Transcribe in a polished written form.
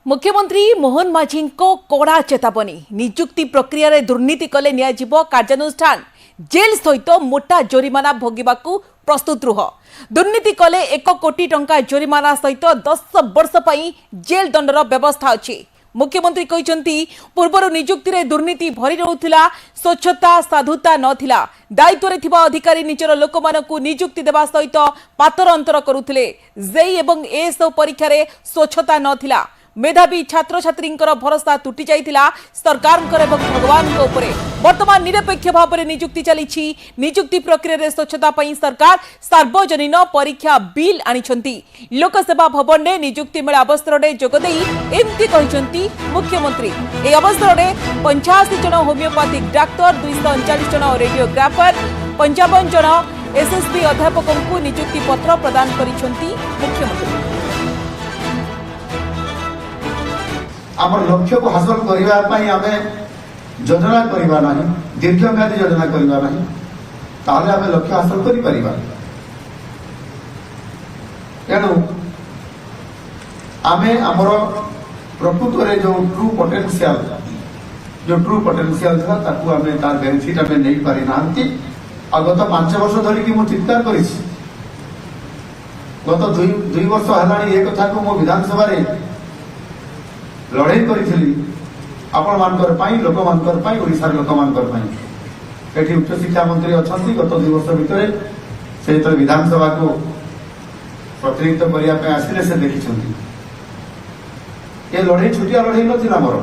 मुख्यमंत्री मोहन माझी को कड़ा चेतावनी निजुक्ति प्रक्रिया रे दुर्नीति कले नियाजिबो कार्यानुष्ठान जेल सहित मोटा जोरिमाना भोगिबाकू प्रस्तुत रुह दुर्नीति कले 1 कोटी टंका जोरिमाना सहित 10 वर्ष पई जेल दंडर व्यवस्था अछि। मुख्यमंत्री कहते पूर्वर निजुक्ति रे दुर्नीति भरी रहुथिला स्वच्छता साधुता नथिला दायित्व रे थिबा अधिकारी निजर लोकमानकू निजुक्ति देबा सहित पातर अंतर करुथिले जेई एवं एएसओ परीक्षा रे स्वच्छता नथिला मेधावी छात्र छात्री भरोसा तुटी जाइथिला सरकार भगवान वर्तमान निरपेक्ष भाव में निजुक्ति चली निजुक्ति प्रक्रिया रे स्वच्छता पई सरकार सार्वजनीन परीक्षा बिल आनिछंती। लोकसेवा भवन में निजुक्ति मेला अवसर में जोगदे एमती कहिसंती मुख्यमंत्री। ए अवसर में 85 जन होमियोपैथिक डाक्तर 239 जन रेडियोग्राफर 55 जन एसएसबी अध्यापकों को निजुक्ति पत्र प्रदान करिसंती मुख्यमंत्री। आम लक्ष्य को हासिल करने आमे योजना करवा नहीं दीर्घम्यादी योजना करवा नहीं ताले आमे लक्ष्य हासिल करि परिबा। तेणु आमे हमर प्रकृत रे जो ट्रू पोटेंशियल था ताकू आमे तार बेनिफिट आमे नहीं पारि नांती। गत 5 वर्ष धरि कि मु चिंता करिस गत 2 वर्ष हलाणी एक कथा को मो विधानसभा रे लड़ाई करी आपण मानकर पाई लोक मानकर पाई ओडिशार लोक मानकर पाई एठी उच्च शिक्षा मंत्री अछंती गत 2 वर्ष भितर से तो विधानसभा को प्रतिनिधित्व करिया पे आसिले से देखिछंती। ये लड़ाई छुटिया लड़ाई नथिला मोर